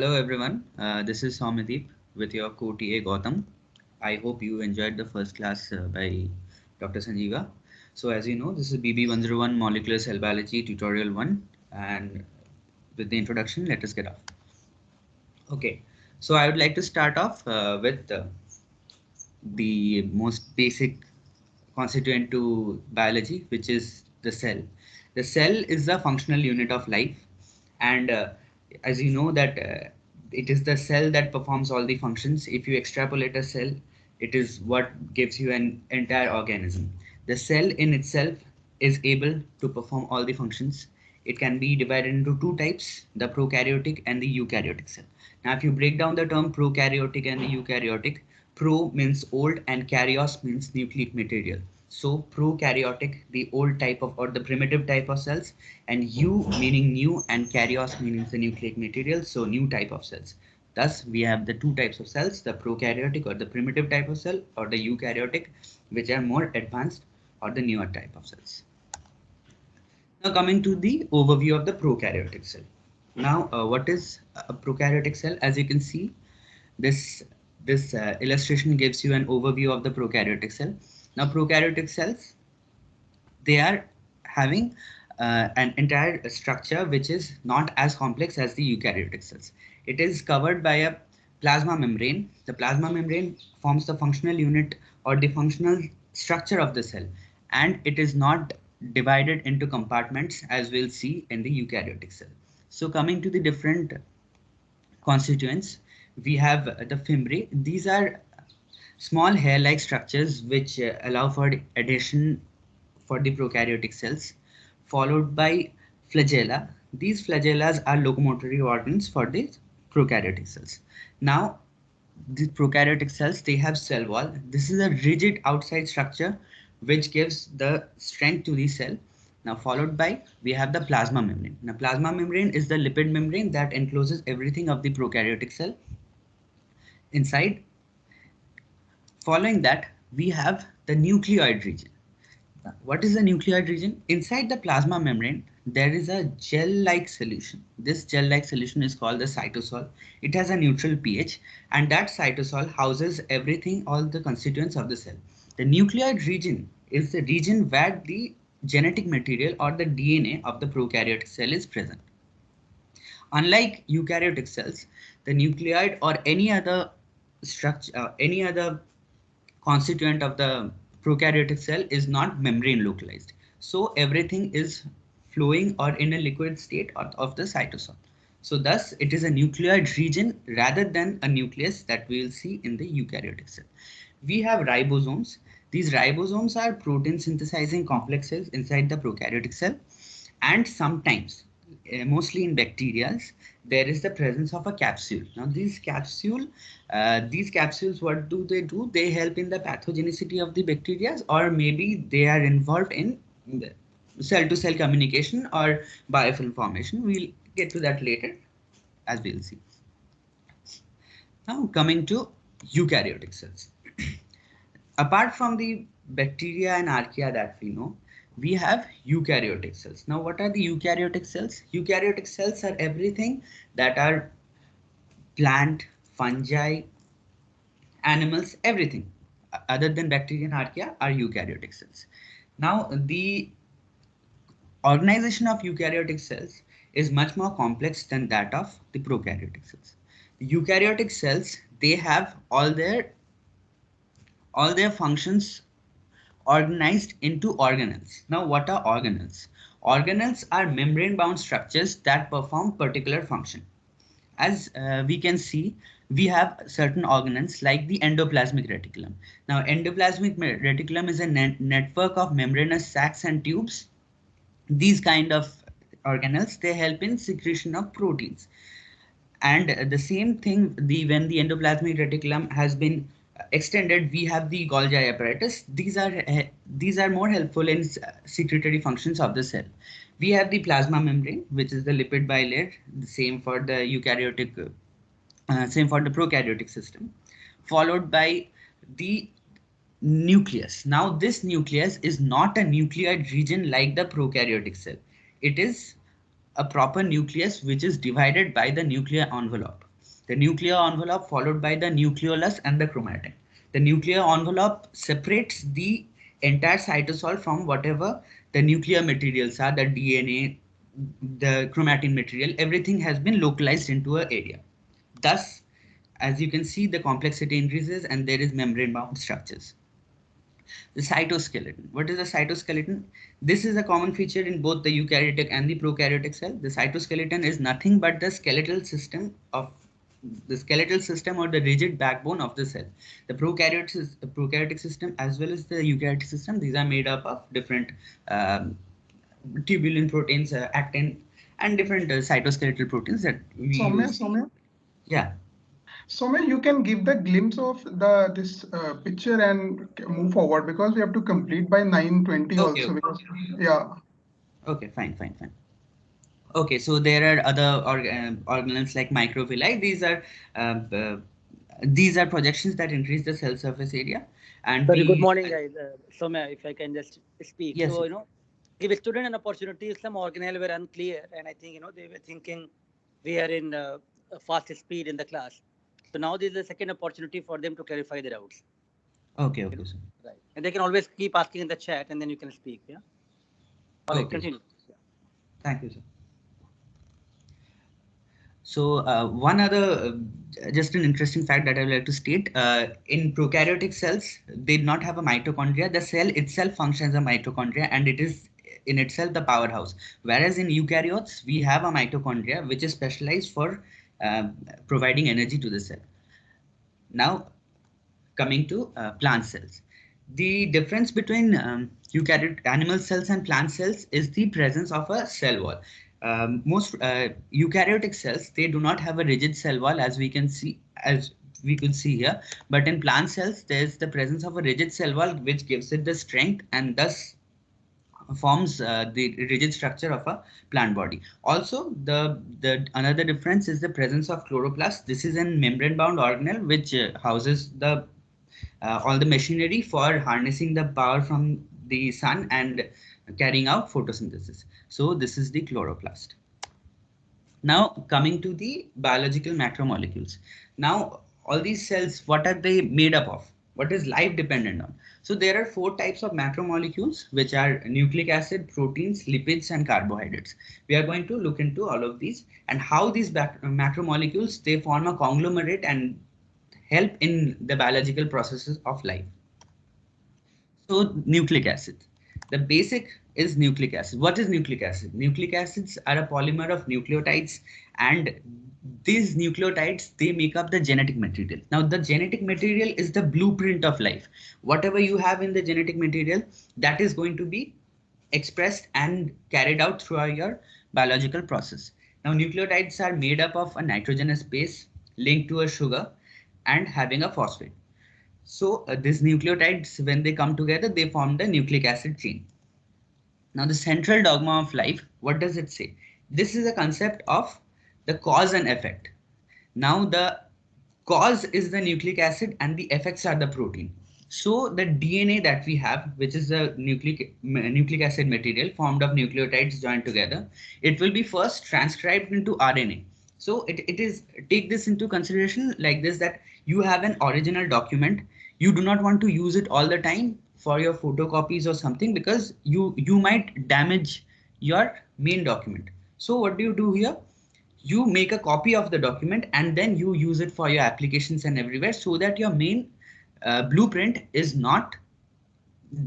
Hello everyone, this is Somadeep with your co-TA Gautam. I hope you enjoyed the first class by Dr. Sanjeeva. So as you know, this is BB101 Molecular Cell Biology Tutorial 1, and with the introduction, let us get off. Okay, so I would like to start off with the most basic constituent to biology, which is the cell. The cell is the functional unit of life, and as you know that it is the cell that performs all the functions. If you extrapolate a cell, it is what gives you an entire organism. The cell in itself is able to perform all the functions. It can be divided into two types, the prokaryotic and the eukaryotic cell. Now, if you break down the term prokaryotic and the eukaryotic, pro means old and karyos means nucleic material. So prokaryotic, the old type of or the primitive type of cells, and eu meaning new and karyos meaning the nucleic material, so new type of cells. Thus, we have the two types of cells, the prokaryotic or the primitive type of cell, or the eukaryotic, which are more advanced or the newer type of cells. Now coming to the overview of the prokaryotic cell. Now, what is a prokaryotic cell? As you can see, this illustration gives you an overview of the prokaryotic cell. Now, prokaryotic cells, they are having an entire structure which is not as complex as the eukaryotic cells. It is covered by a plasma membrane. The plasma membrane forms the functional unit or the functional structure of the cell, and it is not divided into compartments as we'll see in the eukaryotic cell. So coming to the different constituents, we have the fimbriae. These are small hair-like structures which allow for adhesion for the prokaryotic cells, followed by flagella. These flagellas are locomotory organs for the prokaryotic cells. Now, the prokaryotic cells, they have cell wall. This is a rigid outside structure which gives the strength to the cell. Now followed by, we have the plasma membrane. Now plasma membrane is the lipid membrane that encloses everything of the prokaryotic cell inside. Following that, we have the nucleoid region. What is the nucleoid region? Inside the plasma membrane, there is a gel-like solution. This gel-like solution is called the cytosol. It has a neutral pH, and that cytosol houses everything, all the constituents of the cell. The nucleoid region is the region where the genetic material or the DNA of the prokaryotic cell is present. Unlike eukaryotic cells, the nucleoid or any other structure, any other constituent of the prokaryotic cell is not membrane localized. So everything is flowing or in a liquid state of the cytosol. So thus it is a nucleoid region rather than a nucleus that we will see in the eukaryotic cell. We have ribosomes. These ribosomes are protein synthesizing complexes inside the prokaryotic cell, and sometimes mostly in bacteria, there is the presence of a capsule. Now these capsules, what do? They help in the pathogenicity of the bacteria, or maybe they are involved in cell to cell communication or biofilm formation. We'll get to that later, as we'll see. Now coming to eukaryotic cells. Apart from the bacteria and archaea that we know, we have eukaryotic cells. Now, what are the eukaryotic cells? Eukaryotic cells are everything that are plant, fungi, animals, everything other than bacteria and archaea are eukaryotic cells. Now, the organization of eukaryotic cells is much more complex than that of the prokaryotic cells. The eukaryotic cells, they have all their functions organized into organelles. Now, what are organelles? Organelles are membrane-bound structures that perform particular function. As we can see, we have certain organelles like the endoplasmic reticulum. Now, endoplasmic reticulum is a network of membranous sacs and tubes. These kind of organelles, they help in secretion of proteins. And the same thing, when the endoplasmic reticulum has been extended, we have the Golgi apparatus. These are more helpful in secretory functions of the cell. We have the plasma membrane, which is the lipid bilayer. The same for the eukaryotic, same for the prokaryotic system. Followed by the nucleus. Now, this nucleus is not a nucleoid region like the prokaryotic cell. It is a proper nucleus which is divided by the nuclear envelope. The nuclear envelope followed by the nucleolus and the chromatin. The nuclear envelope separates the entire cytosol from whatever the nuclear materials are, the DNA, the chromatin material, everything has been localized into an area. Thus, as you can see, the complexity increases and there is membrane bound structures. The cytoskeleton. What is the cytoskeleton? This is a common feature in both the eukaryotic and the prokaryotic cell. The cytoskeleton is nothing but the skeletal system or the rigid backbone of the cell. The prokaryotic system as well as the eukaryotic system, these are made up of different tubulin proteins, actin, and different cytoskeletal proteins that we use. Soumya, Yeah. Soumya, you can give the glimpse of this picture and move forward because we have to complete by 9:20 Okay. also. Because, yeah. Okay. Fine. Okay, so there are other organelles like microvilli. These are projections that increase the cell surface area, and Sorry, good we morning, guys. Soumya, if I can just speak. yes, So, give a student an opportunity. Some organelle were unclear, and I think, they were thinking we are in fast speed in the class. So now this is the second opportunity for them to clarify their doubts. okay, Sir. sir. Right. And they can always keep asking in the chat, and then you can speak. Yeah. All right, Okay, continue. Yeah. thank you, sir. So one other, just an interesting fact that I would like to state, in prokaryotic cells, they do not have a mitochondria. The cell itself functions as a mitochondria and it is in itself the powerhouse. Whereas in eukaryotes, we have a mitochondria which is specialized for providing energy to the cell. Now, coming to plant cells. The difference between eukaryotic animal cells and plant cells is the presence of a cell wall. Most eukaryotic cells, they do not have a rigid cell wall as we could see here, but in plant cells there's the presence of a rigid cell wall which gives it the strength and thus forms the rigid structure of a plant body. Also, the another difference is the presence of chloroplast. This is a membrane bound organelle which houses the all the machinery for harnessing the power from the sun and carrying out photosynthesis. So this is the chloroplast. Now coming to the biological macromolecules. Now all these cells, what are they made up of? What is life dependent on? So there are four types of macromolecules, which are nucleic acid, proteins, lipids, and carbohydrates. We are going to look into all of these and how these macromolecules, they form a conglomerate and help in the biological processes of life. So nucleic acid. The basic is nucleic acid. What is nucleic acid? Nucleic acids are a polymer of nucleotides and these nucleotides, they make up the genetic material. Now the genetic material is the blueprint of life. Whatever you have in the genetic material, that is going to be expressed and carried out throughout your biological process. Now nucleotides are made up of a nitrogenous base linked to a sugar and having a phosphate. So these nucleotides, when they come together, they form the nucleic acid chain. Now the central dogma of life, what does it say? This is a concept of the cause and effect. Now the cause is the nucleic acid and the effects are the protein. So the DNA that we have, which is the nucleic acid material formed of nucleotides joined together, it will be first transcribed into RNA. So it is, take this into consideration like this, that you have an original document. You do not want to use it all the time for your photocopies or something because you might damage your main document. So what do you do here? You make a copy of the document and then you use it for your applications and everywhere so that your main blueprint is not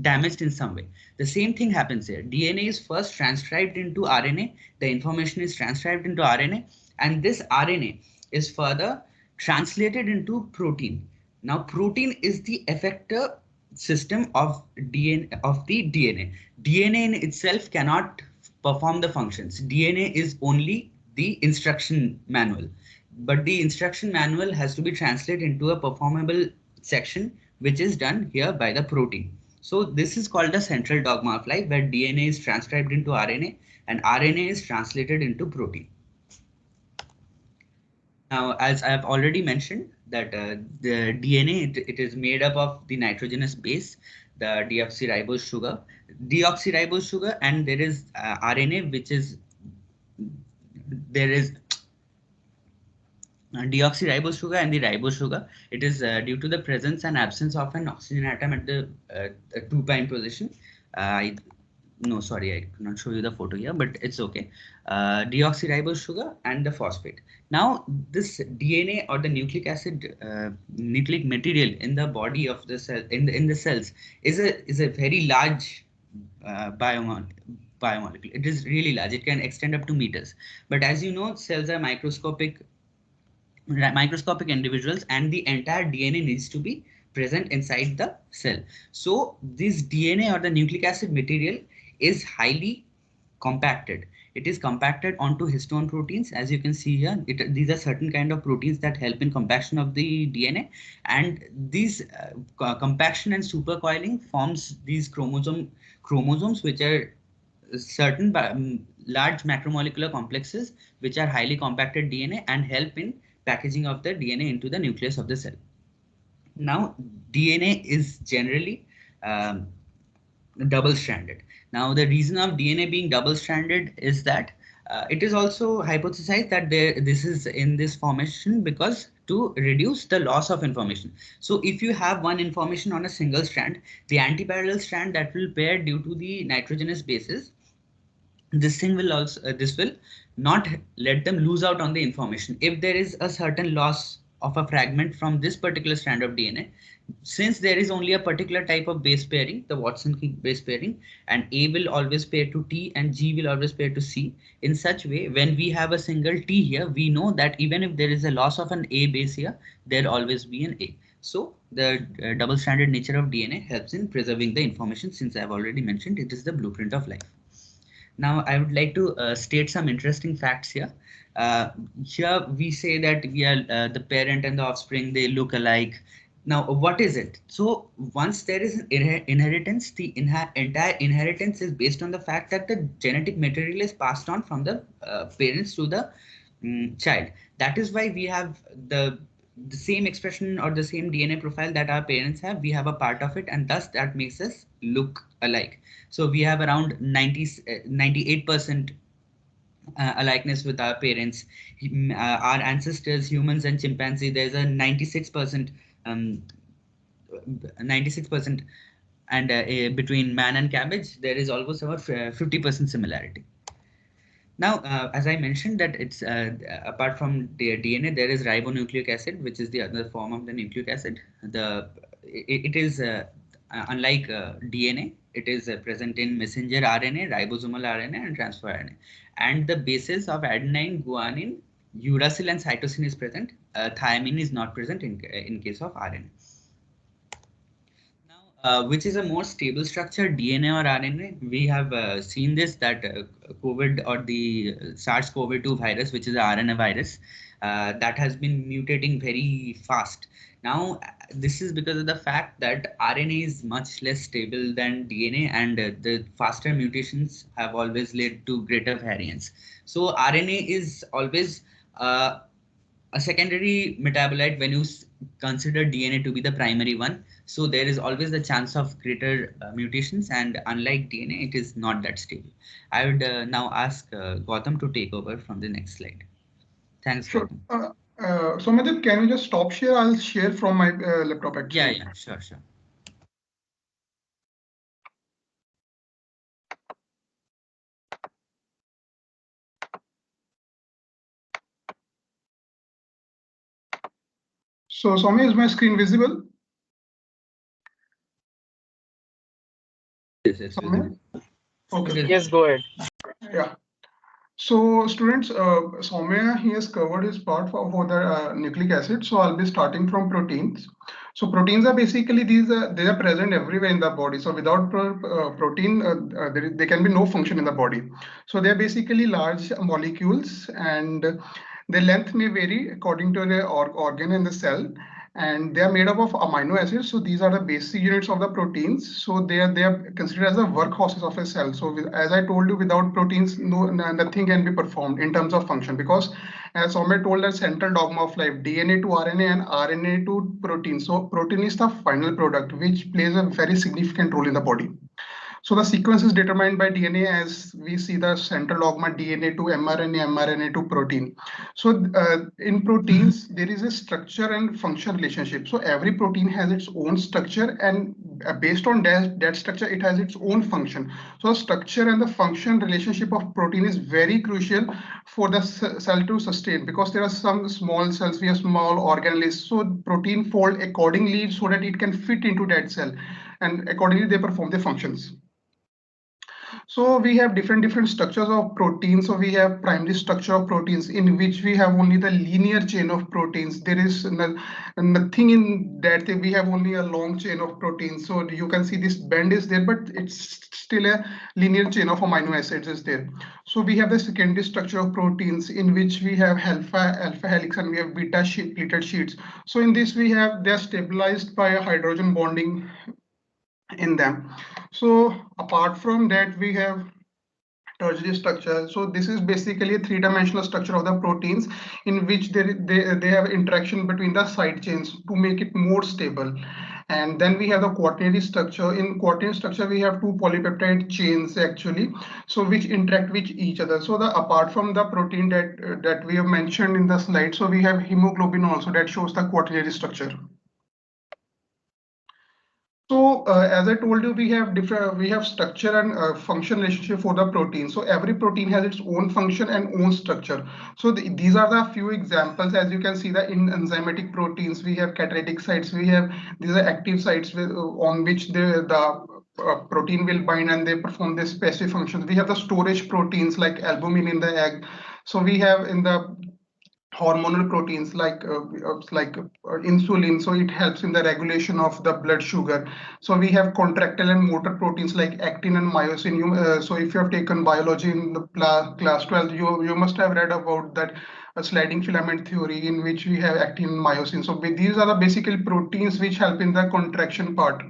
damaged in some way. The same thing happens here. DNA is first transcribed into RNA. The information is transcribed into RNA and this RNA is further translated into protein. Now protein is the effector system of DNA of the DNA. DNA in itself cannot perform the functions. DNA is only the instruction manual, but the instruction manual has to be translated into a performable section, which is done here by the protein. So this is called the central dogma of life, where DNA is transcribed into RNA and RNA is translated into protein. Now, as I have already mentioned that the DNA, it is made up of the nitrogenous base, the deoxyribose sugar, and there is RNA, which is there is deoxyribose sugar and the ribose sugar. It is due to the presence and absence of an oxygen atom at the 2' position. No, sorry, I cannot show you the photo here, but it's okay. Deoxyribose sugar and the phosphate. Now, this DNA or the nucleic acid, nucleic material in the body of the cell, in the cells, is a very large biomolecule. It is really large. It can extend up to meters. But as you know, cells are microscopic individuals, and the entire DNA needs to be present inside the cell. So this DNA or the nucleic acid material is highly compacted. It is compacted onto histone proteins. As you can see here, these are certain kind of proteins that help in compaction of the DNA, and these compaction and supercoiling forms these chromosomes, which are certain large macromolecular complexes which are highly compacted DNA and help in packaging of the DNA into the nucleus of the cell. Now, DNA is generally double-stranded. Now, the reason of DNA being double-stranded is that it is also hypothesized that this is in this formation because to reduce the loss of information. So if you have one information on a single strand, the antiparallel strand that will pair due to the nitrogenous bases, this thing will also this will not let them lose out on the information. If there is a certain loss of a fragment from this particular strand of DNA, since there is only a particular type of base pairing, the Watson-Crick base pairing, and A will always pair to T and G will always pair to C, in such way when we have a single T here, we know that even if there is a loss of an A base here, there'll always be an A. So the double-stranded nature of DNA helps in preserving the information. Since I've already mentioned, it is the blueprint of life. Now, I would like to state some interesting facts here. Here we say that we are the parent and the offspring, they look alike. Now, what is it? So once there is an inheritance, the entire inheritance is based on the fact that the genetic material is passed on from the parents to the child. That is why we have the same expression or the same DNA profile that our parents have. We have a part of it, and thus that makes us look alike. So we have around 98% alikeness with our parents. Our ancestors, humans and chimpanzee, there's a 96%, and between man and cabbage, there is almost about 50% similarity. Now, as I mentioned that it's apart from the DNA, there is ribonucleic acid, which is the other form of the nucleic acid. It is unlike DNA, it is present in messenger RNA, ribosomal RNA, and transfer RNA. And the bases of adenine, guanine, uracil, and cytosine is present. Thymine is not present in case of RNA. Which is a more stable structure, DNA or RNA? We have seen this that COVID or the SARS-CoV-2 virus, which is the RNA virus, that has been mutating very fast. Now, this is because of the fact that RNA is much less stable than DNA, and the faster mutations have always led to greater variance. So RNA is always a secondary metabolite when you consider DNA to be the primary one. So there is always the chance of greater mutations, and unlike DNA, it is not that stable. I would now ask Gautam to take over from the next slide. Thanks. Sure. Somadip, can you just stop share? I'll share from my laptop actually. Yeah, sure. So Soumya, is my screen visible? Yes, Soumya? Okay. Yes, go ahead. Yeah. So students, Soumya, he has covered his part for the nucleic acid. So I'll be starting from proteins. So proteins are basically they are present everywhere in the body. So without protein, there can be no function in the body. So they are basically large molecules, and their length may vary according to the organ in the cell, and they are made up of amino acids. So these are the basic units of the proteins. So they are considered as the workhorses of a cell. So as I told you, without proteins, nothing can be performed in terms of function, because as Soumya told, the central dogma of life, DNA to RNA and RNA to protein. So protein is the final product, which plays a very significant role in the body. So the sequence is determined by DNA, as we see the central dogma DNA to mRNA, mRNA to protein. So in proteins, there is a structure and function relationship. So every protein has its own structure, and based on that structure, it has its own function. So the structure and the function relationship of protein is very crucial for the cell to sustain, because there are some small cells, we have small organelles. So protein fold accordingly so that it can fit into that cell, and accordingly they perform their functions. So we have different structures of proteins. So we have primary structure of proteins, in which we have only the linear chain of proteins. There is nothing in that. We have only a long chain of proteins. So you can see this bend is there, but it's still a linear chain of amino acids is there. So we have the secondary structure of proteins, in which we have alpha helix and we have beta pleated sheets. So in this they are stabilized by a hydrogen bonding in them. So apart from that, we have tertiary structure. So this is basically a three-dimensional structure of the proteins, in which they have interaction between the side chains to make it more stable. And then we have the quaternary structure. In quaternary structure, we have two polypeptide chains actually, so which interact with each other. So the apart from the protein that we have mentioned in the slide, so we have hemoglobin also, that shows the quaternary structure. So as I told you, we have structure and function relationship for the protein. So every protein has its own function and own structure. So these are the few examples. As you can see, in enzymatic proteins, we have catalytic sites. These are active sites on which the protein will bind, and they perform their specific functions. We have the storage proteins like albumin in the egg. So we have in the hormonal proteins like insulin, so it helps in the regulation of the blood sugar. So we have contractile and motor proteins like actin and myosin. So if you have taken biology in the class 12, you must have read about that sliding filament theory, in which we have actin and myosin. So these are the basically proteins which help in the contraction part.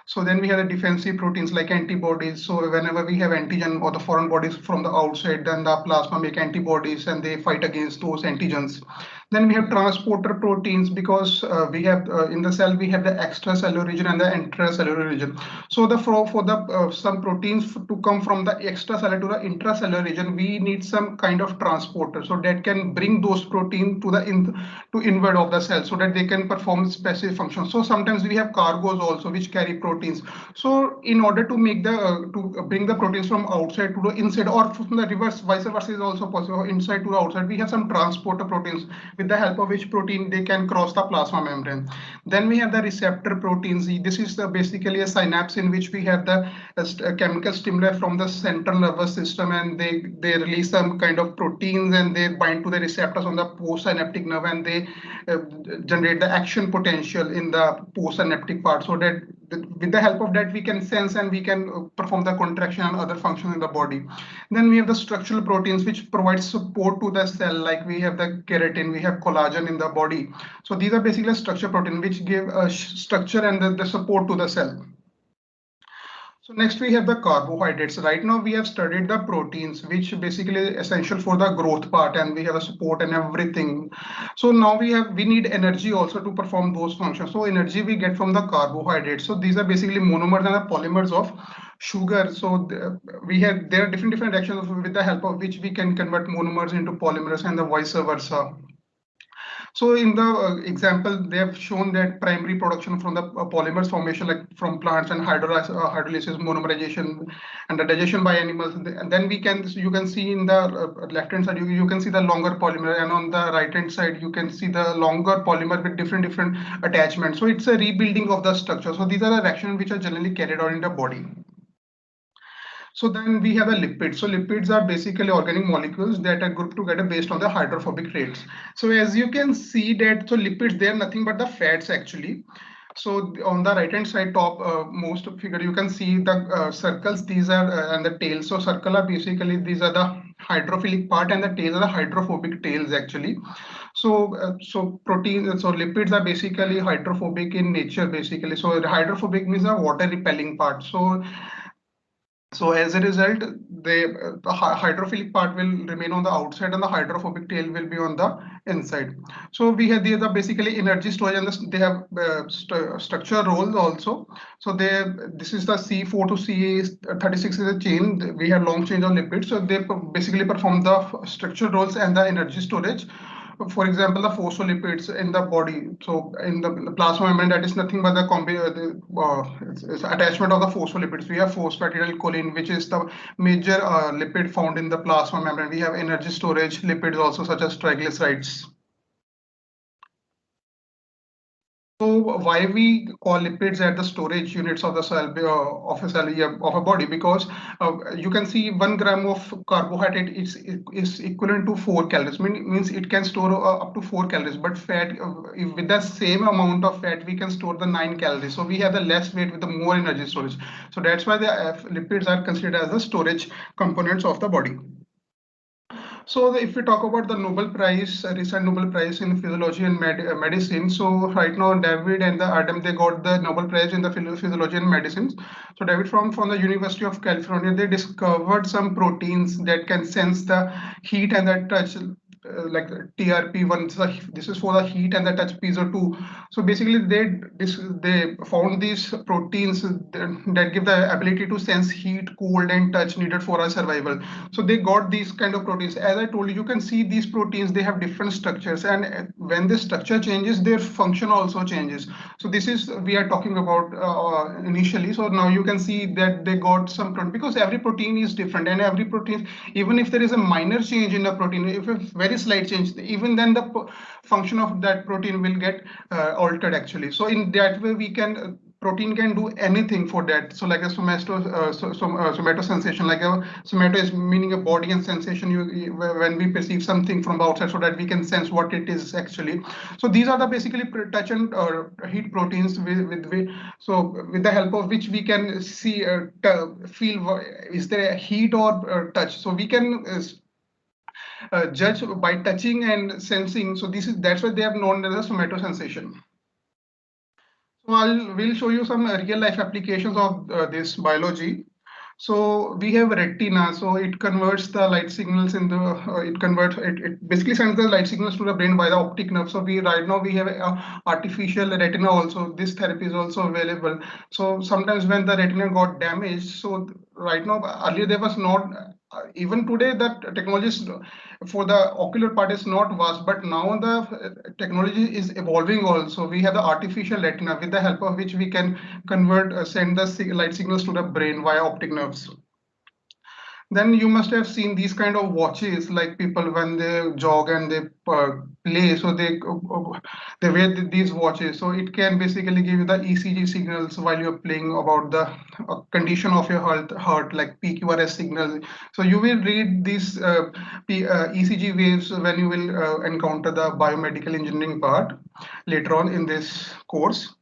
So then we have the defensive proteins like antibodies. So whenever we have antigen or the foreign bodies from the outside, then the plasma make antibodies and they fight against those antigens. Then we have transporter proteins, because we have in the cell, we have the extracellular region and the intracellular region. So for the some proteins to come from the extracellular to the intracellular region, we need some kind of transporter, so that can bring those proteins to the inward of the cell, so that they can perform specific functions. So sometimes we have cargoes also which carry proteins. So in order to make to bring the proteins from outside to the inside, or from the reverse, vice versa is also possible, inside to the outside, we have some transporter proteins, with the help of which protein they can cross the plasma membrane. Then we have the receptor proteins. This is basically a synapse, in which we have the chemical stimuli from the central nervous system, and they release some kind of proteins, and they bind to the receptors on the postsynaptic nerve, and they generate the action potential in the postsynaptic part, so that with the help of that we can sense and we can perform the contraction and other functions in the body. Then we have the structural proteins which provide support to the cell, like we have the keratin, we have collagen in the body. So these are basically structure protein which give a structure and the support to the cell. So next we have the carbohydrates. Right now we have studied the proteins, which basically essential for the growth part, and we have a support and everything. So now we need energy also to perform those functions. So energy we get from the carbohydrates. So these are basically monomers and the polymers of sugar. So there are different reactions with the help of which we can convert monomers into polymers, and the vice versa. So in the example, they have shown that primary production from the polymers formation, like from plants, and hydrolysis, monomerization, and the digestion by animals. And then you can see in the left hand side, you can see the longer polymer, and on the right hand side, you can see the longer polymer with different attachments. So it's a rebuilding of the structure. So these are the reactions which are generally carried out in the body. So then we have a lipid. So lipids are basically organic molecules that are grouped together based on the hydrophobic traits. So as you can see that, so lipids, they are nothing but the fats actually. So on the right hand side top most figure, you can see the circles. These are and the tails. So circle are basically, these are the hydrophilic part, and the tails are the hydrophobic tails actually. So lipids are basically hydrophobic in nature basically. So hydrophobic means a water repelling part. So So as a result, the hydrophilic part will remain on the outside and the hydrophobic tail will be on the inside. So we have the basically energy storage, and they have structure roles also. So this is the C4 to C36 is a chain. We have long chain of lipids. So they basically perform the structure roles and the energy storage. For example, the phospholipids in the body. So in the plasma membrane, that is nothing but it's attachment of the phospholipids. We have phosphatidylcholine, which is the major lipid found in the plasma membrane. We have energy storage lipids also, such as triglycerides. So why we call lipids at the storage units of the cell of a cell of a body? Because you can see 1 gram of carbohydrate is equivalent to 4 calories. Means it can store up to 4 calories. But fat, with the same amount of fat, we can store the 9 calories. So we have the less weight with the more energy storage. So that's why the lipids are considered as the storage components of the body. So if we talk about the Nobel Prize, recent Nobel Prize in Physiology and Medicine, so right now David and Adam, they got the Nobel Prize in the Physiology and Medicine. So David from the University of California, they discovered some proteins that can sense the heat and the touch, like TRP1. This is for the heat and the touch piezo2. So basically they found these proteins that give the ability to sense heat, cold and touch needed for our survival. So they got these kind of proteins. As I told you, you can see these proteins, they have different structures, and when the structure changes, their function also changes. So this is we are talking about initially. So now you can see that they got some protein, because every protein is different, and every protein, even if there is a minor change in the protein, if a very slight change, even then the function of that protein will get altered actually. So in that way we can protein can do anything for that. So like a somato sensation, like a somato is meaning a body, and sensation when we perceive something from the outside, so that we can sense what it is actually. So these are the basically touch and heat proteins with the help of which we can see feel is there a heat or touch. So we can judge by touching and sensing. So that's why they have known as a somato sensation. So we'll show you some real life applications of this biology. So we have retina, so it converts the light signals in the it basically sends the light signals to the brain by the optic nerve. So right now we have artificial retina also. This therapy is also available. So sometimes when the retina got damaged, so right now earlier there was not. Even today that technology for the ocular part is not vast, but now the technology is evolving also. We have the artificial retina, with the help of which we can send the light signals to the brain via optic nerves. Then you must have seen these kind of watches, like people when they jog and they play, so they wear these watches. So it can basically give you the ECG signals while you're playing about the condition of your heart, like PQRS signals. So you will read these ECG waves when you will encounter the biomedical engineering part later on in this course.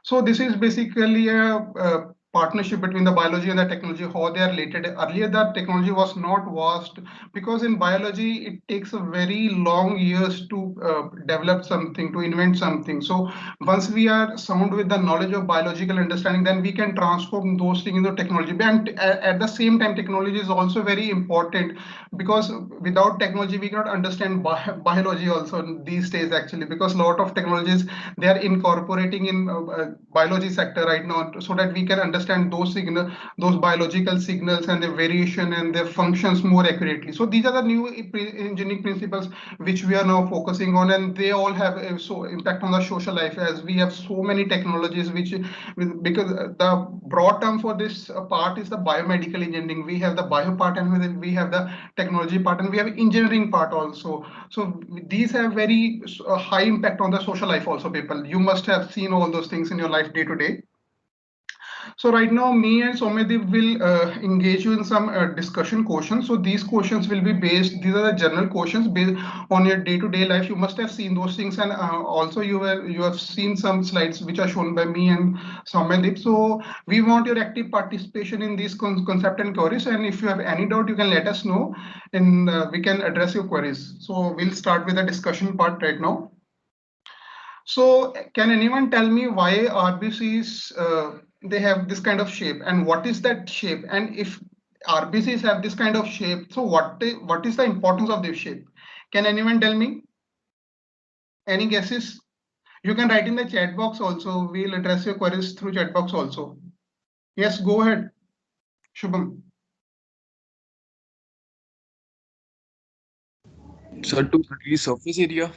So this is basically a partnership between the biology and the technology, how they are related. Earlier, that technology was not vast, because in biology, it takes a very long years to develop something, to invent something. So once we are sound with the knowledge of biological understanding, then we can transform those things into technology. And at the same time, technology is also very important, because without technology, we cannot understand biology also these days actually, because a lot of technologies, they are incorporating in biology sector right now, so that we can understand those biological signals and their variation and their functions more accurately. So these are the new engineering principles which we are now focusing on, and they all have impact on the social life, as we have so many technologies because the broad term for this part is the biomedical engineering. We have the bio part, and we have the technology part, and we have engineering part also. So these have very high impact on the social life also, people. You must have seen all those things in your life day to day. So right now, me and Soumyadeep will engage you in some discussion questions. So these questions will be based, these are the general questions based on your day-to-day life. You must have seen those things, and also you have seen some slides which are shown by me and Soumyadeep. So we want your active participation in these concept and queries. And if you have any doubt, you can let us know, and we can address your queries. So we'll start with the discussion part right now. So can anyone tell me why RBCs they have this kind of shape, and what is that shape? And if RBCs have this kind of shape, so what is the importance of this shape? Can anyone tell me? Any guesses? You can write in the chat box also. We'll address your queries through chat box also. Yes, go ahead, Shubham. So to increase surface area.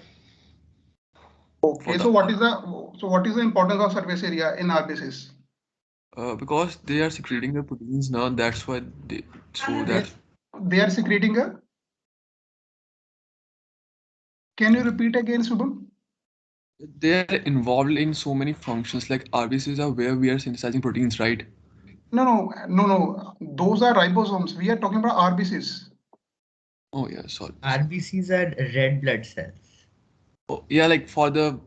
Okay, so what is the importance of surface area in RBCs? Because they are secreting the proteins now, that's why They are secreting a. Can you repeat again, Shubham? they are involved in so many functions. Like RBCs are where we are synthesizing proteins, right? No. Those are ribosomes. We are talking about RBCs. Oh yeah, sorry. RBCs are red blood cells. Oh, yeah, like for the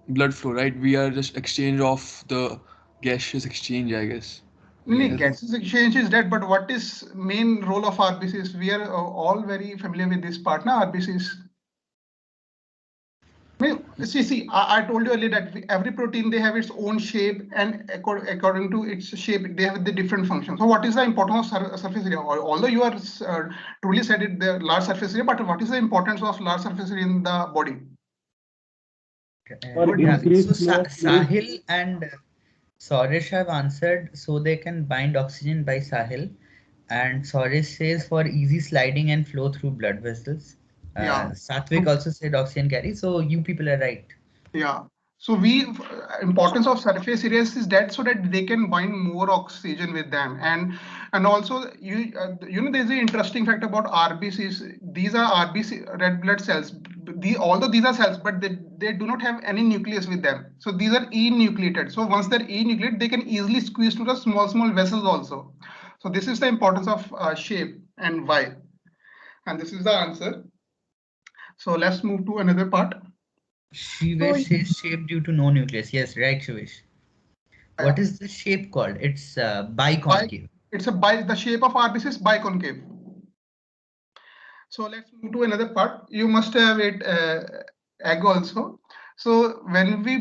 blood flow, right? We are just exchange of the gaseous exchange, I guess. Gases exchange is that, but what is main role of RBCs? We are all very familiar with this part, na RBCs. I told you earlier that every protein, they have its own shape, and according to its shape, they have the different functions. So what is the importance of surface area? Although you are truly said it, the large surface area, but what is the importance of large surface area in the body? So Sahil and Soresh have answered, so they can bind oxygen by Sahil, and Soresh says for easy sliding and flow through blood vessels. Yeah. Satvik also said oxygen carry, so you people are right. Yeah. So importance of surface areas is that so that they can bind more oxygen with them, and also there's an interesting fact about RBCs. These are RBC, red blood cells. Although these are cells, but they do not have any nucleus with them. So these are enucleated. So once they're enucleated, they can easily squeeze to the small vessels also. So this is the importance of shape and why. And this is the answer. So let's move to another part. Shivesh says shape due to no nucleus. Yes, right, Shivesh. What is the shape called? It's biconcave. It's the shape of RBC is biconcave. So let's move to another part. You must have it egg also. So when we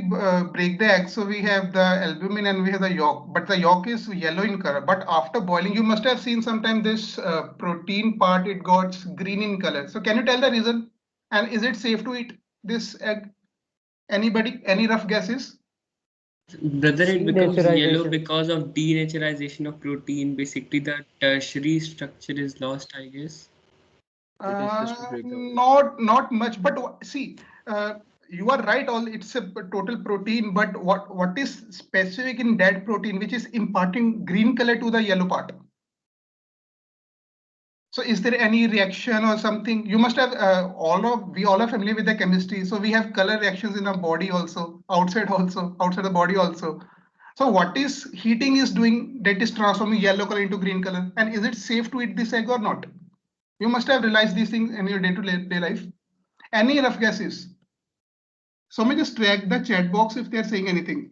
break the egg, so we have the albumin and we have the yolk, but the yolk is yellow in color. But after boiling, you must have seen sometime this protein part, it got green in color. So can you tell the reason? And is it safe to eat this egg? Anybody? Any rough guesses? Brother, it becomes yellow because of denaturization of protein. Basically, the tertiary structure is lost, I guess. Not much, but see, you are right. It's a total protein, but what is specific in that protein which is imparting green color to the yellow part? So is there any reaction or something? You must have we all are familiar with the chemistry. So we have color reactions in our body also, outside the body also. So what is heating is doing that is transforming yellow color into green color? And is it safe to eat this egg or not? You must have realized these things in your day-to-day life. Any rough guesses? So may just track the chat box if they're saying anything.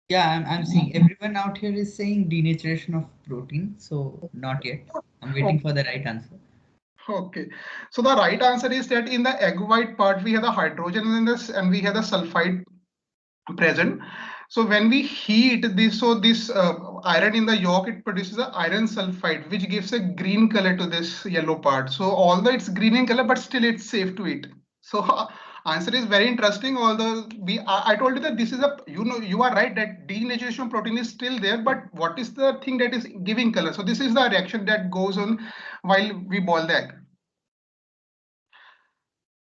Yeah, I'm seeing everyone out here is saying denaturation of protein. So not yet. I'm waiting for the right answer. Okay. So the right answer is that in the egg white part, we have the hydrogen in this and we have the sulfide present. So when we heat this, so this iron in the yolk, it produces a iron sulfide, which gives a green color to this yellow part. So although it's green in color, but still it's safe to eat. So answer is very interesting. Although I told you that this is you are right that denaturation protein is still there, but what is the thing that is giving color? So this is the reaction that goes on while we boil the egg.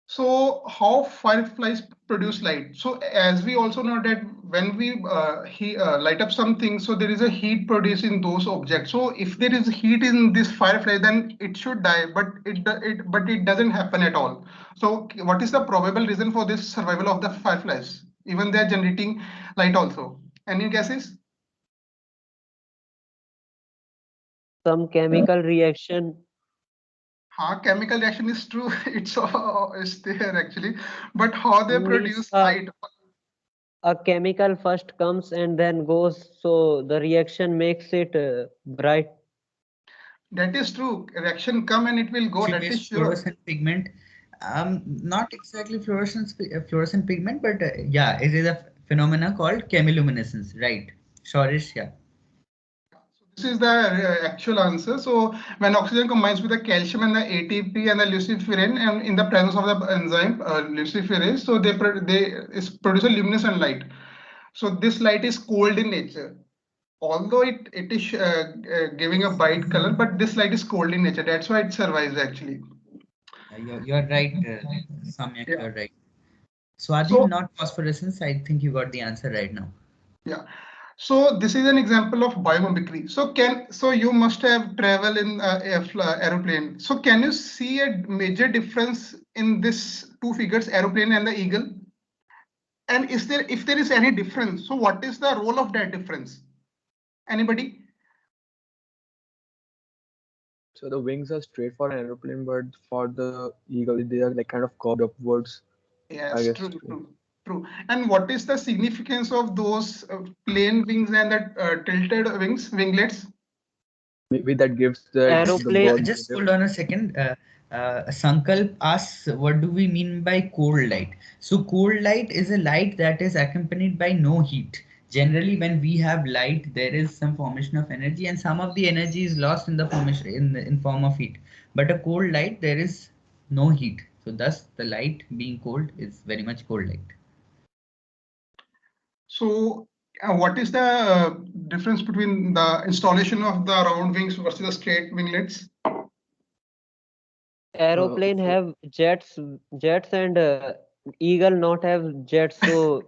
So how fireflies produce light? So as we also know that when we light up something, so there is a heat produced in those objects. So if there is heat in this firefly, then it should die, but it doesn't happen at all. So what is the probable reason for this survival of the fireflies? Even they are generating light also. Any guesses? Some chemical reaction. Chemical reaction is true. It's there actually, but how they produce light? A chemical first comes and then goes, so the reaction makes it bright. That is true. Reaction come and it will go. That is sure. Fluorescent pigment. Not exactly fluorescent pigment, but yeah, it is a phenomena called chemiluminescence, right? Shorish, yeah. this is the actual answer. So when oxygen combines with the calcium and the ATP and the luciferin, and in the presence of the enzyme luciferase, so they produce a luminescent light. So this light is cold in nature. Although it is giving a bright color, but this light is cold in nature. That's why it survives actually. You're right, Samyak, Yeah. you're right. Swadhin, So- not phosphorescence. I think you got the answer right now. Yeah. So this is an example of biomimicry. So you must have traveled in aeroplane. So can you see a major difference in this two figures, aeroplane and the eagle? And if there is any difference, so what is the role of that difference? Anybody? So the wings are straight for an aeroplane, but for the eagle, they are like kind of curved upwards. Yes, guess true. And what is the significance of those plain wings and the tilted wings, winglets? Maybe that gives the Aeroplane- bird Just hold on a second. Sankalp asks, what do we mean by cold light? So cold light is a light that is accompanied by no heat. Generally, when we have light, there is some formation of energy, and some of the energy is lost in the formation in form of heat. But a cold light, there is no heat. So thus, the light being cold is very much cold light. So what is the difference between the installation of the round wings versus the straight winglets? Aeroplane have jets and eagle not have jets. So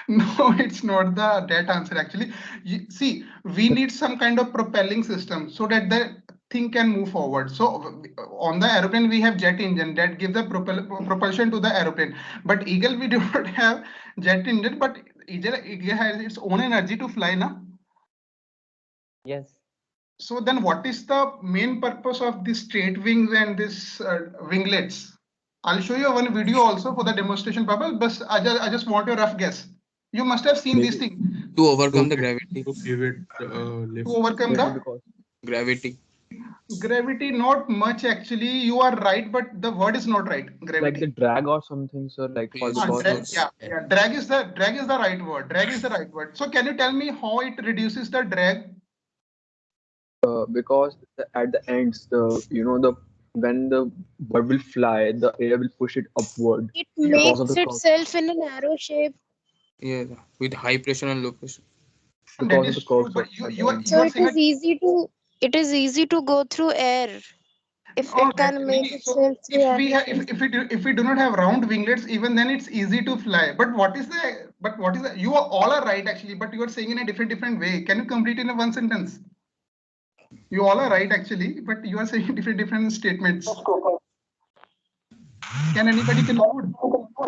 No, it's not that answer actually. See, we need some kind of propelling system so that the thing can move forward. So on the aeroplane, we have jet engine that gives the propulsion to the aeroplane. But eagle, we do not have jet engine, but eagle has its own energy to fly now. yes. So then what is the main purpose of these straight wings and this winglets? I'll show you one video also for the demonstration purpose, but I just want a rough guess. You must have seen this thing. To overcome the gravity. To give it lift. To overcome the Gravity. gravity, not much actually. You are right, but the word is not right. like Gravity. the drag or something, sir. Like for the Yes. birds. Yeah. Drag is the right word. Drag is the right word. So can you tell me how it reduces the drag? Because at the ends, when the bird will fly, the air will push it upward. It Because of makes the itself in a narrow shape. Yeah. With high pressure and low pressure. That because of is the true, curves but at you the are end. So saying it is easy to go through air if Oh, it can make so itself through if we air. have if we do not have round winglets, even then it's easy to fly. But what is the you are all are right actually, but you are saying in a different way. Can you complete in a one sentence? You all are right actually, but you are saying different statements. Can anybody conclude?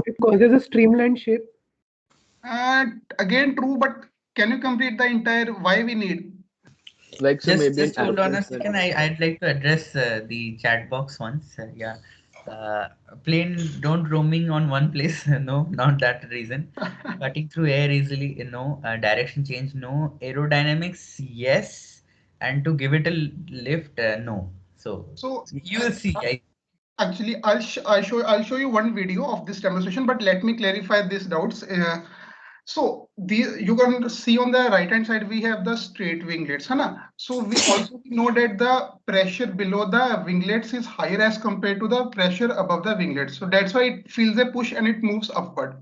It causes a streamlined shape. Again true, but can you complete the entire why we need? Like so maybe Just hold on a aeroplanes second. will- I'd like to address the chat box once. Yeah. Plane don't roaming on one place. No, not that reason. Cutting through air easily. No. Direction change. No. Aerodynamics. Yes. And to give it a lift. No. So you will see. Actually, I'll show you one video of this demonstration, but let me clarify these doubts. So you can see on the right hand side we have the straight winglets, Hana. So we also know that the pressure below the winglets is higher as compared to the pressure above the winglets. So that's why it feels a push and it moves upward.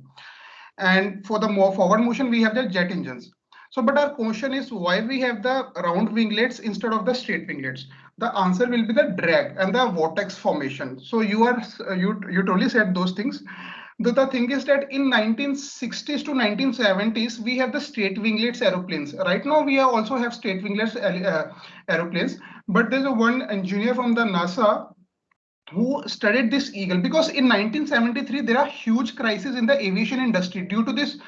And for the more forward motion, we have the jet engines. So, but our question is why we have the round winglets instead of the straight winglets? The answer will be the drag and the vortex formation. So you totally said those things. The thing is that in 1960s to 1970s, we have the straight winglets aeroplanes. Right now, we also have straight winglets aeroplanes, but there's one engineer from the NASA who studied this eagle because in 1973 there are huge crises in the aviation industry due to this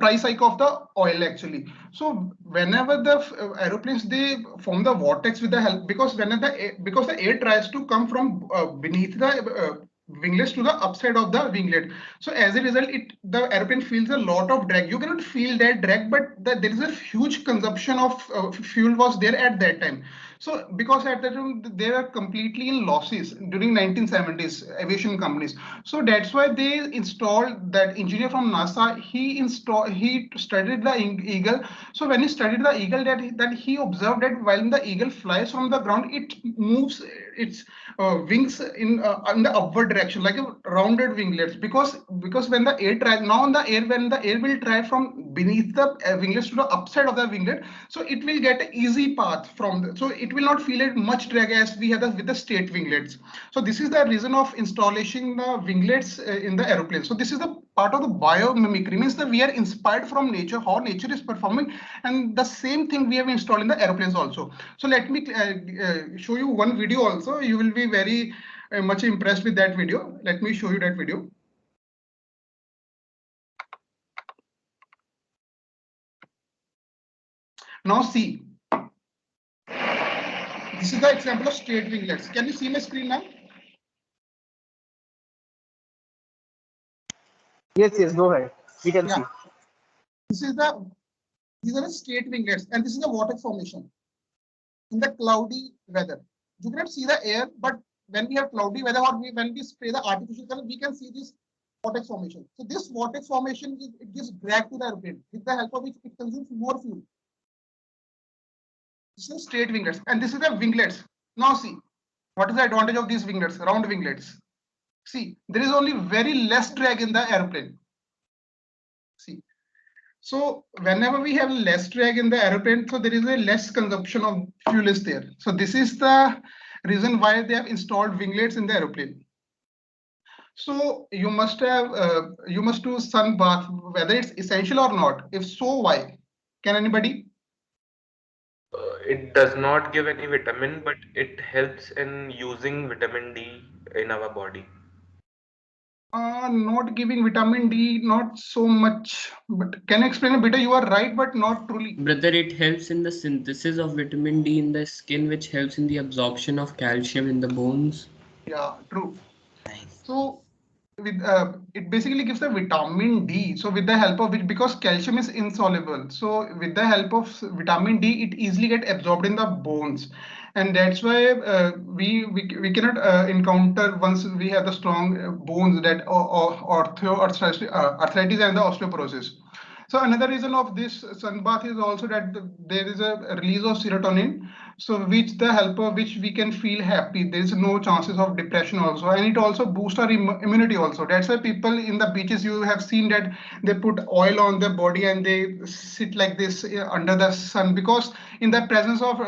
price hike of the oil actually. So whenever the aeroplanes they form the vortex with the help because the air tries to come from beneath the winglets to the upside of the winglet. So as a result, the airplane feels a lot of drag. You cannot feel that drag, but there is a huge consumption of fuel was there at that time. So because at that time they were completely in losses during 1970s aviation companies. So that's why they installed that engineer from NASA. He studied the eagle. So when he studied the eagle, that he observed that while the eagle flies from the ground, it moves its wings in the upward direction like a rounded winglets, because when the air tries now on the air, when the air will try from beneath the winglets to the upside of the winglet, so it will get an easy path from the, so it will not feel it much drag as we have with the straight winglets. So this is the reason of installing the winglets in the aeroplane. So this is the part of the biomimicry, means that we are inspired from nature, how nature is performing, and the same thing we have installed in the aeroplanes also. So let me show you one video also. You will be very much impressed with that video. Let me show you that video. Now see, this is the example of straight winglets. Can you see my screen now? Yes, go ahead. We can see. These are the straight winglets, and this is the vortex formation in the cloudy weather. You cannot see the air, but when we have cloudy weather or when we spray the artificial color, we can see this vortex formation. So this vortex formation it gives drag to the airplane, with the help of which it consumes more fuel. This is straight winglets, and this is the winglets. Now see, what is the advantage of these winglets, round winglets? See, there is only very less drag in the airplane. See, so whenever we have less drag in the airplane, so there is a less consumption of fuel is there. So this is the reason why they have installed winglets in the airplane. So you must do sun bath, whether it's essential or not. If so, why? Can anybody? It does not give any vitamin, but it helps in using vitamin D in our body. Not giving vitamin D, not so much. But can you explain a bit? You are right, but not truly. Brother, it helps in the synthesis of vitamin D in the skin, which helps in the absorption of calcium in the bones. Yeah, true. Nice. So with it basically gives the vitamin D. So with the help of which, because calcium is insoluble, so with the help of vitamin D, it easily get absorbed in the bones, and that's why we cannot encounter, once we have the strong bones, that arthritis and the osteoporosis. So another reason of this sun bath is also that there is a release of serotonin, so which the help of which we can feel happy. There is no chances of depression also, and it also boosts our immunity also. That's why people in the beaches, you have seen that they put oil on their body and they sit like this under the sun, because in the presence of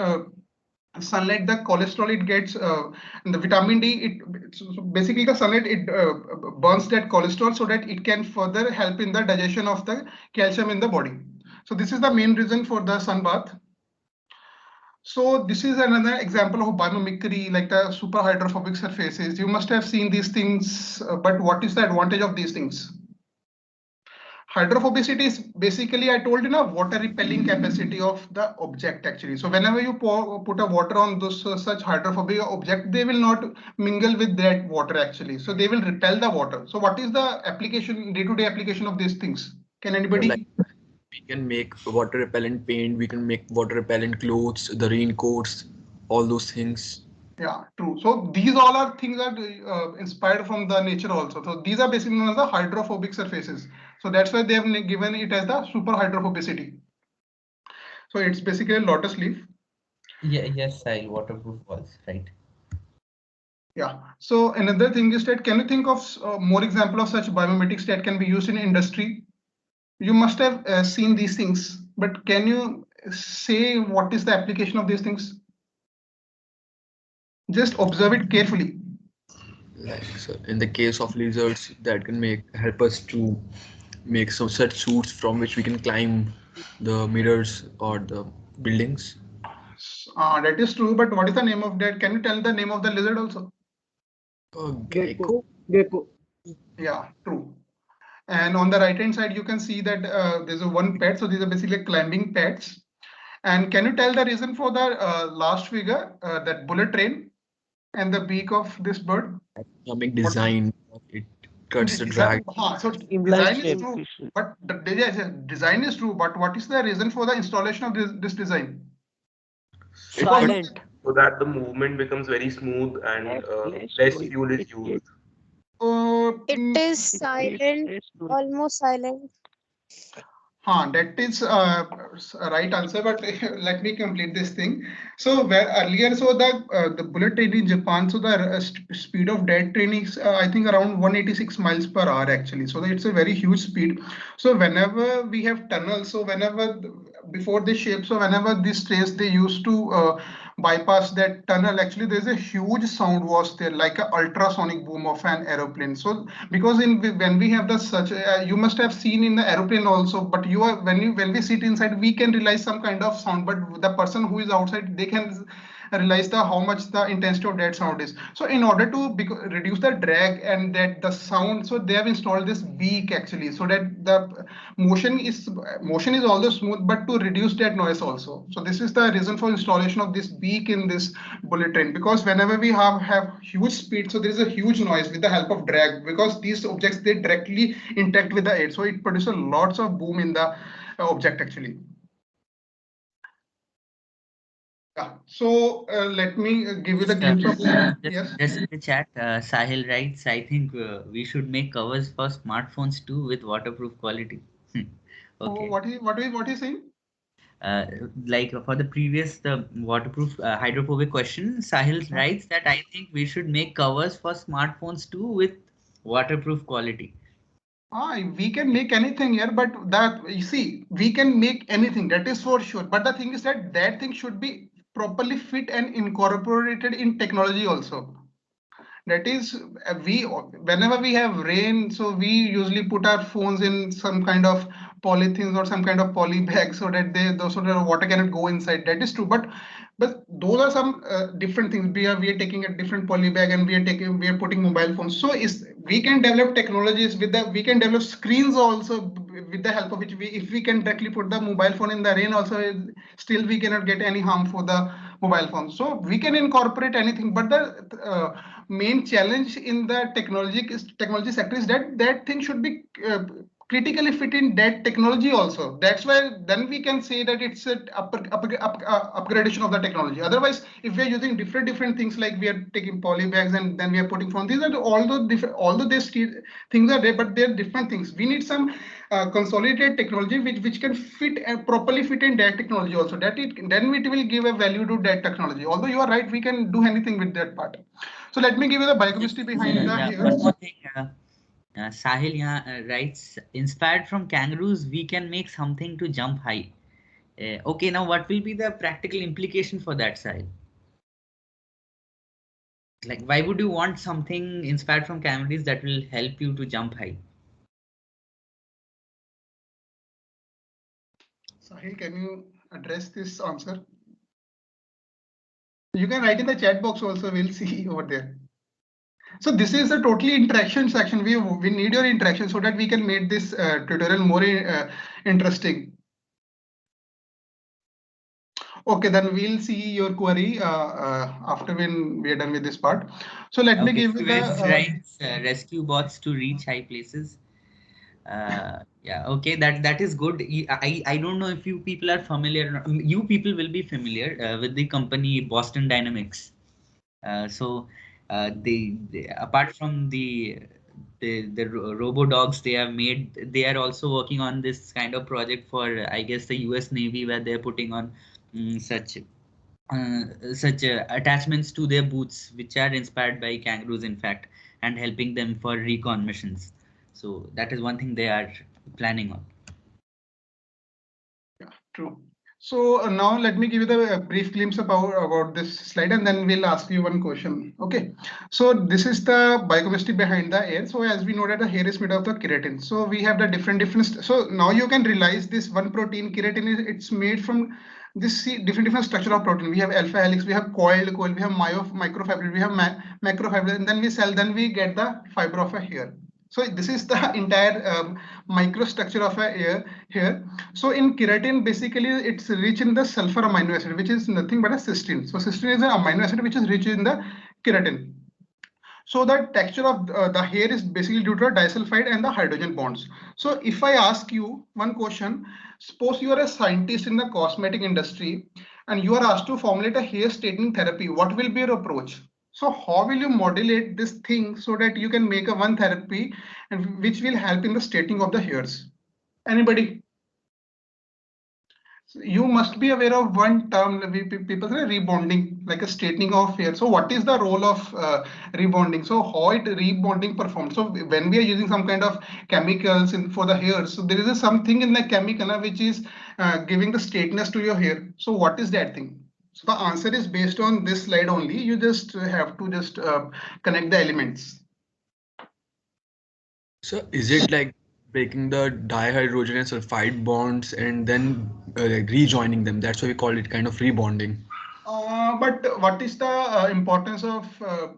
sunlight, the cholesterol it gets, and the vitamin D, so basically the sunlight it burns that cholesterol so that it can further help in the digestion of the calcium in the body. So this is the main reason for the sun bath. So this is another example of biomimicry, like the super hydrophobic surfaces. You must have seen these things, but what is the advantage of these things? Hydrophobicity is basically, I told you now, water repelling capacity of the object actually. So whenever you put a water on those such hydrophobic object, they will not mingle with that water actually. So they will repel the water. So what is the application, day-to-day application of these things? Can anybody? We can make water repellent paint, we can make water repellent clothes, the raincoats, all those things. Yeah, true. So these all are things that inspired from the nature also. So these are basically known as the hydrophobic surfaces. So that's why they have given it as the super hydrophobicity. So it's basically a lotus leaf. Yeah, yes, Sahil, waterproof walls, right? Yeah. So another thing is that, can you think of more example of such biomimetics that can be used in industry? You must have seen these things, but can you say what is the application of these things? Just observe it carefully. Like, so in the case of lizards, that can help us to make some such suits from which we can climb the mirrors or the buildings. That is true, but what is the name of that? Can you tell the name of the lizard also? Gecko. Yeah, true. And on the right hand side, you can see that there's a one pet. So these are basically climbing pets. And can you tell the reason for the last figure, that bullet train and the beak of this bird? Atomic design, it cuts the drag. So design is true, but the design is true. But what is the reason for the installation of this design? Silent. so that the movement becomes very smooth and less fuel is used. It is silent, almost silent. That is right answer, but let me complete this thing. So where earlier, so the bullet train in Japan, so the speed of that train is I think around 186 miles per hour actually. So it's a very huge speed. So whenever we have tunnels, so whenever before the shape, so whenever these trains they used to bypass that tunnel, actually there's a huge sound was there, like a ultrasonic boom of an aeroplane. So because when we have the such you must have seen in the aeroplane also, but you are when we sit inside we can realize some kind of sound, but the person who is outside they can realize the how much the intensity of that sound is. So in order to reduce the drag and that the sound, so they have installed this beak actually, so that the motion is also smooth, but to reduce that noise also. So this is the reason for installation of this beak in this bullet train, because whenever we have huge speed, so there is a huge noise with the help of drag, because these objects they directly interact with the air, so it produces lots of boom in the object actually. Yeah. So let me give you the glimpse of yes. Just in the chat, Sahil writes, I think we should make covers for smartphones too with waterproof quality. Okay. Oh, what is saying? Like for the previous the waterproof hydrophobic question, Sahil writes that I think we should make covers for smartphones too with waterproof quality. We can make anything here, but that you see, we can make anything, that is for sure. But the thing is that that thing should be properly fit and incorporated in technology also. That is, whenever we have rain, so we usually put our phones in some kind of polythenes or some kind of poly bag so that so that water cannot go inside. That is true, but those are some different things. We are taking a different poly bag and we are putting mobile phones. So we can develop technologies we can develop screens also with the help of which if we can directly put the mobile phone in the rain also, still we cannot get any harm for the mobile phone. So we can incorporate anything, but the main challenge in the technology sector is that thing should be critically fit in that technology also. That's why then we can say that it's an upgradation of the technology. Otherwise, if we are using different things, like we are taking poly bags and then we are putting phone, these are although these things are there, but they're different things. We need some consolidated technology which can fit and properly fit in that technology also. Then it will give a value to that technology. Although you are right, we can do anything with that part. So let me give you the biochemistry behind the here. One more thing. Sahil writes, inspired from kangaroos, we can make something to jump high. Okay, now what will be the practical implication for that, Sahil? Like, why would you want something inspired from kangaroos that will help you to jump high? Sahil, can you address this answer? You can write in the chat box also, we'll see over there. So this is a totally interaction section. We need your interaction so that we can make this tutorial more interesting. Okay, then we'll see your query after when we are done with this part. So let me give you the rescue bots to reach high places. Yeah, okay, that is good. I don't know if you people are familiar. You people will be familiar with the company Boston Dynamics. So they apart from the robo dogs they have made, they are also working on this kind of project for I guess the US Navy, where they're putting on such attachments to their boots which are inspired by kangaroos in fact, and helping them for recon missions. So that is one thing they are planning on. Yeah, true. So now let me give you the brief glimpse about this slide, and then we'll ask you one question. Okay. So this is the biochemistry behind the hair. So as we know that the hair is made of the keratin. So we have the different. So now you can realize this one protein keratin it's made from this different structure of protein. We have alpha helix, we have coil, we have microfibril, we have macrofibril, and then we get the fiber of a hair. So this is the entire microstructure of a hair. So in keratin, basically it's rich in the sulfur amino acid, which is nothing but a cysteine. So cysteine is an amino acid which is rich in the keratin. So the texture of the hair is basically due to disulfide and the hydrogen bonds. So if I ask you one question, suppose you are a scientist in the cosmetic industry and you are asked to formulate a hair straightening therapy, what will be your approach? So how will you modulate this thing so that you can make a one therapy and which will help in the straightening of the hairs? Anybody? You must be aware of one term people say rebonding, like a straightening of hair. So what is the role of rebonding? So how it rebonding performs? So when we are using some kind of chemicals for the hair, so there is something in the chemical which is giving the straightness to your hair. So what is that thing? So the answer is based on this slide only. You just have to just connect the elements. So is it like breaking the dihydrogenous sulfide bonds and then like rejoining them? That's why we call it kind of rebonding. But what is the importance of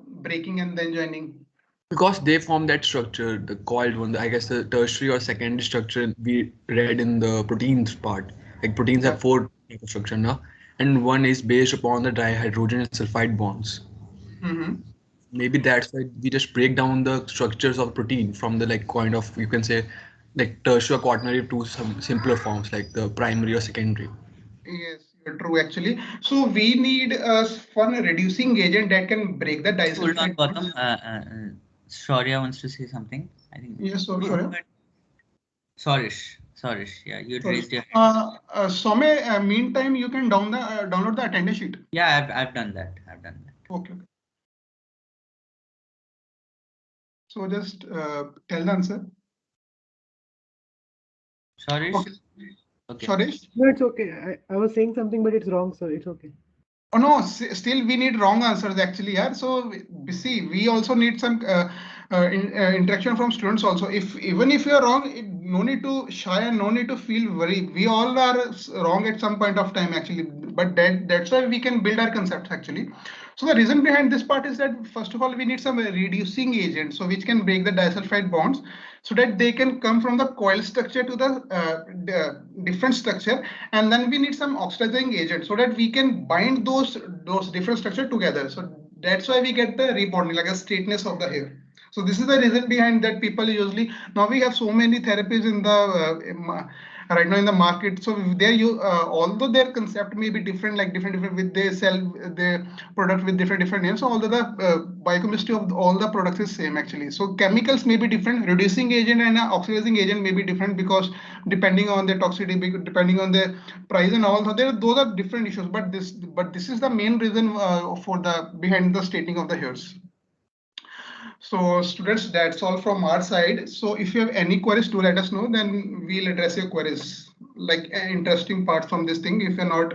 breaking and then joining? Because they form that structure, the coiled one, I guess the tertiary or secondary structure we read in the proteins part. Like proteins have 4 types of structure now, and one is based upon the dihydrogenous sulfide bonds. Maybe that's why we just break down the structures of protein from the like kind of, you can say, like tertiary or quaternary to some simpler forms like the primary or secondary. Yes, you're true actually. So we need one reducing agent that can break the disulfide. Hold on, Gautam. Shaurya wants to say something. I think. Yes, sorry. Sorish, yeah, you raised your hand. Some meantime you can download the attendance sheet. Yeah, I've done that. Okay. So just tell the answer. Sorish. Okay. Sorish? No, it's okay. I was saying something, but it's wrong, so it's okay. Oh no, still we need wrong answers actually, yeah. So see, we also need some interaction from students also. Even if you are wrong, no need to shy and no need to feel worried. We all are wrong at some point of time actually, but that's why we can build our concepts actually. So the reason behind this part is that first of all we need some reducing agent, so which can break the disulfide bonds, so that they can come from the coil structure to the different structure, and then we need some oxidizing agent so that we can bind those different structure together. So that's why we get the rebonding, like a straightness of the hair. So this is the reason behind that people usually, now we have so many therapies in the right now in the market. So although their concept may be different, like different with they sell the product with different names, so although the biochemistry of all the products is same actually. So chemicals may be different, reducing agent and oxidizing agent may be different because depending on the toxicity, depending on the price and all, so those are different issues. But this is the main reason for the behind the straightening of the hairs. So students, that's all from our side. So if you have any queries, do let us know, then we'll address your queries. Like interesting part from this thing, if you're not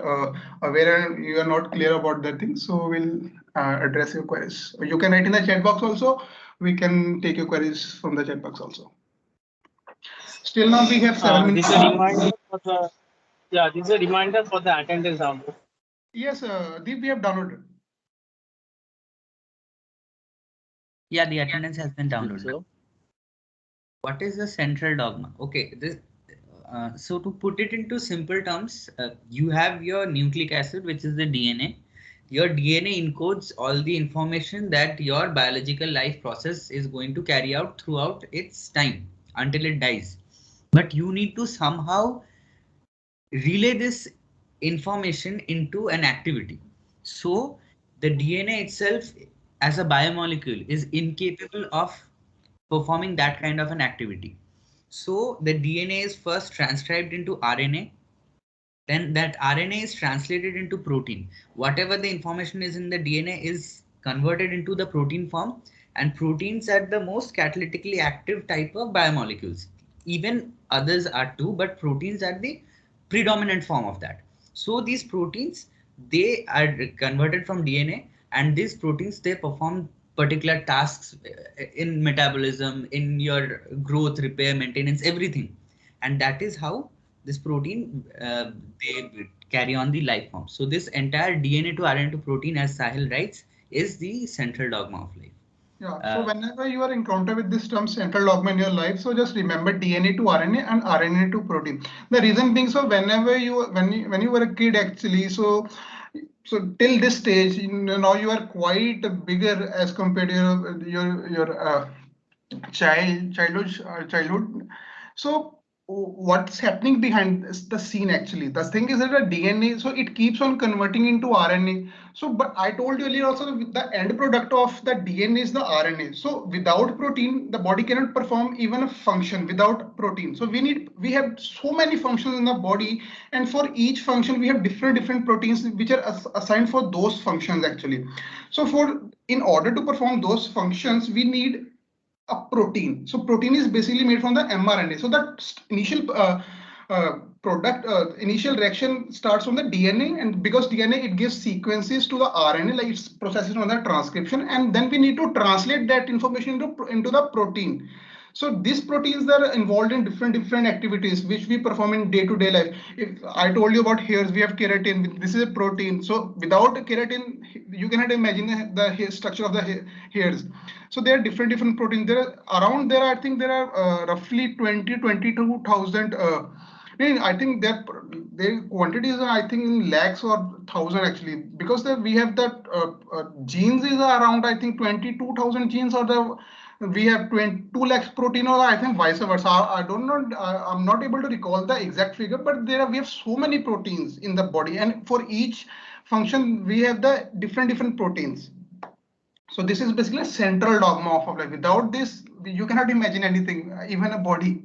aware and you are not clear about that thing, so we'll address your queries. You can write in the chat box also. We can take your queries from the chat box also. Still now we have 7 minutes. This is a reminder for the, this is a reminder for the attendance download. Yes, Deep, we have downloaded. Yeah, the attendance has been downloaded. So, what is the central dogma? Okay, this. So to put it into simple terms, you have your nucleic acid, which is the DNA. Your DNA encodes all the information that your biological life process is going to carry out throughout its time until it dies. But you need to somehow relay this information into an activity. So the DNA itself as a biomolecule is incapable of performing that kind of an activity. So the DNA is first transcribed into RNA. Then that RNA is translated into protein. Whatever the information is in the DNA is converted into the protein form, and proteins are the most catalytically active type of biomolecules. Even others are too, but proteins are the predominant form of that. So these proteins, they are converted from DNA, and these proteins, they perform particular tasks in metabolism, in your growth, repair, maintenance, everything. And that is how this protein, they carry on the life form. So this entire DNA to RNA to protein, as Sahil writes, is the central dogma of life. Yeah, so whenever you are encountered with this term central dogma in your life, so just remember DNA to RNA and RNA to protein. The reason being, so whenever when you were a kid actually, so till this stage, now you are quite bigger as compared to your childhood. So what's happening behind the scene actually. The thing is that the DNA, so it keeps on converting into RNA. So, but I told you earlier also that the end product of the DNA is the RNA. So without protein, the body cannot perform even a function without protein. So we have so many functions in the body, and for each function we have different proteins which are assigned for those functions actually. So in order to perform those functions, we need a protein. So protein is basically made from the mRNA. So that initial initial reaction starts from the DNA, and because DNA, it gives sequences to the RNA, like it's processes on the transcription, and then we need to translate that information into the protein. So these proteins are involved in different activities which we perform in day-to-day life. If I told you about hairs, we have keratin. This is a protein. So without keratin, you cannot imagine the hair structure of the hairs. So there are different proteins. I think there are roughly 22,000. I think their quantities are, I think, in lakhs or thousand actually, because we have that genes is around, I think, 22,000 genes, or we have 2 lakhs protein, or I think vice versa. I don't know. I'm not able to recall the exact figure, but we have so many proteins in the body, and for each function we have the different proteins. So this is basically a central dogma of life. Without this, you cannot imagine anything, even a body.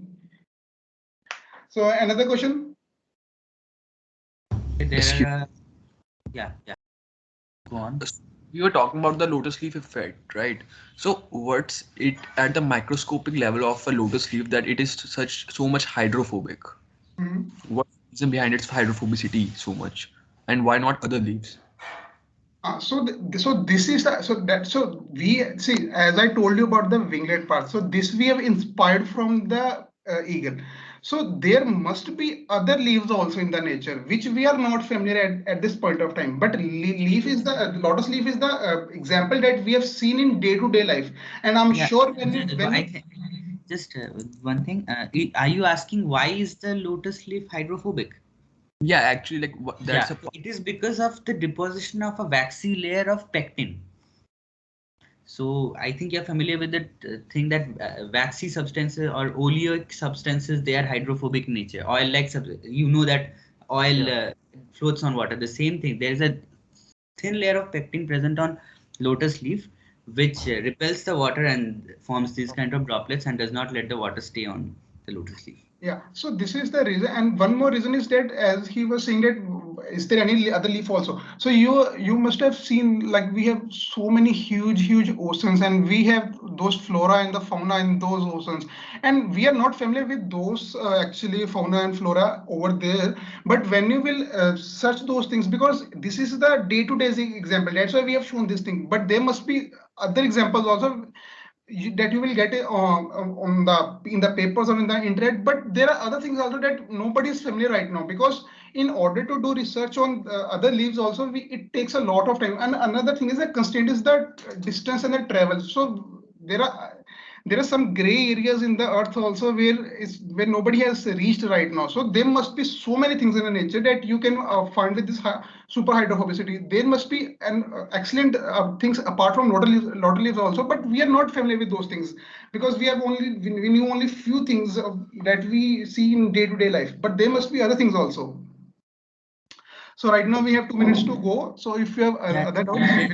So another question. Yeah. Go on. We were talking about the lotus leaf effect, right? So what's it at the microscopic level of a lotus leaf that it is so much hydrophobic? What's the reason behind its hydrophobicity so much, and why not other leaves? So this is so we see, as I told you about the winglet part. So this we have inspired from the eagle. So there must be other leaves also in the nature, which we are not familiar at this point of time. But leaf is the lotus leaf is the example that we have seen in day-to-day life, and I'm sure just one thing. Are you asking why is the lotus leaf hydrophobic? Yeah, actually, like that's it is because of the deposition of a waxy layer of pectin. So I think you're familiar with the thing that waxy substances or oleoic substances, they are hydrophobic in nature. Oil-like substances, you know that oil floats on water. The same thing. There is a thin layer of pectin present on lotus leaf, which repels the water and forms these kind of droplets and does not let the water stay on the lotus leaf. Yeah, so this is the reason, and one more reason is that, as he was saying, that is there any other leaf also? So you must have seen, like, we have so many huge oceans, and we have those flora and the fauna in those oceans, and we are not familiar with those actually fauna and flora over there. But when you will search those things, because this is the day-to-day example, that's why we have shown this thing. But there must be other examples also that you will get in the papers or in the internet, but there are other things also that nobody is familiar right now, because in order to do research on other leaves also, it takes a lot of time. And another thing is that constraint is the distance and the travel. So there are some gray areas in the earth also where nobody has reached right now. So there must be so many things in the nature that you can find with this super hydrophobicity. There must be an excellent things apart from lotus leaves also, but we are not familiar with those things, because we knew only few things that we see in day-to-day life, but there must be other things also. So right now we have 2 minutes to go. So if you have other doubts, a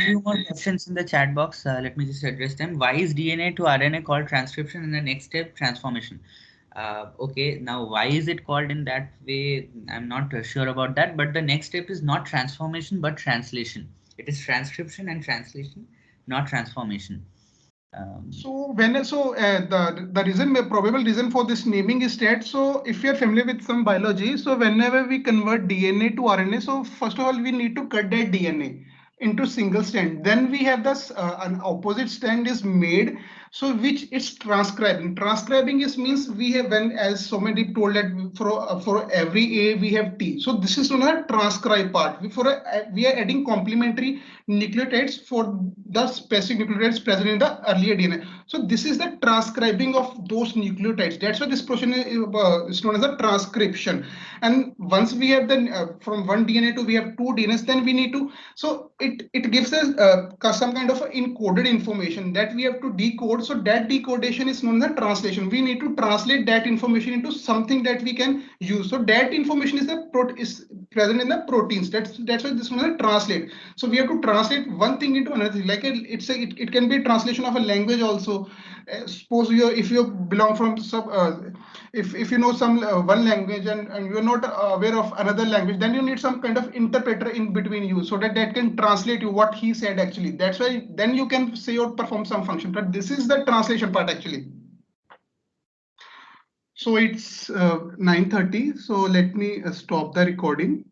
few more questions in the chat box. Let me just address them. Why is DNA to RNA called transcription, and the next step transformation? Okay, now why is it called in that way? I'm not sure about that, but the next step is not transformation but translation. It is transcription and translation, not transformation. The reason, probable reason for this naming is that, so if you are familiar with some biology, so whenever we convert DNA to RNA, so first of all we need to cut that DNA into single strand. Then we have this an opposite strand is made, so which is transcribing. Transcribing means we have, when, as Soumyadeep told, that for every A we have T. So this is another transcribe part. We are adding complementary nucleotides for the specific nucleotides present in the earlier DNA. So this is the transcribing of those nucleotides. That's why this process is known as a transcription. And once we have from one DNA to we have 2 DNAs, then we need to, so it gives us some kind of encoded information that we have to decode decode. So that decodation is known as translation. We need to translate that information into something that we can use. So that information is present in the proteins. That's why this one is translate. So we have to translate one thing into another. Like it can be a translation of a language also. Suppose if you belong from if you know some one language and you're not aware of another language, then you need some kind of interpreter in between you so that can translate you what he said actually. That's why then you can say or perform some function. But this is the translation part actually. So it's 9:30. So let me stop the recording.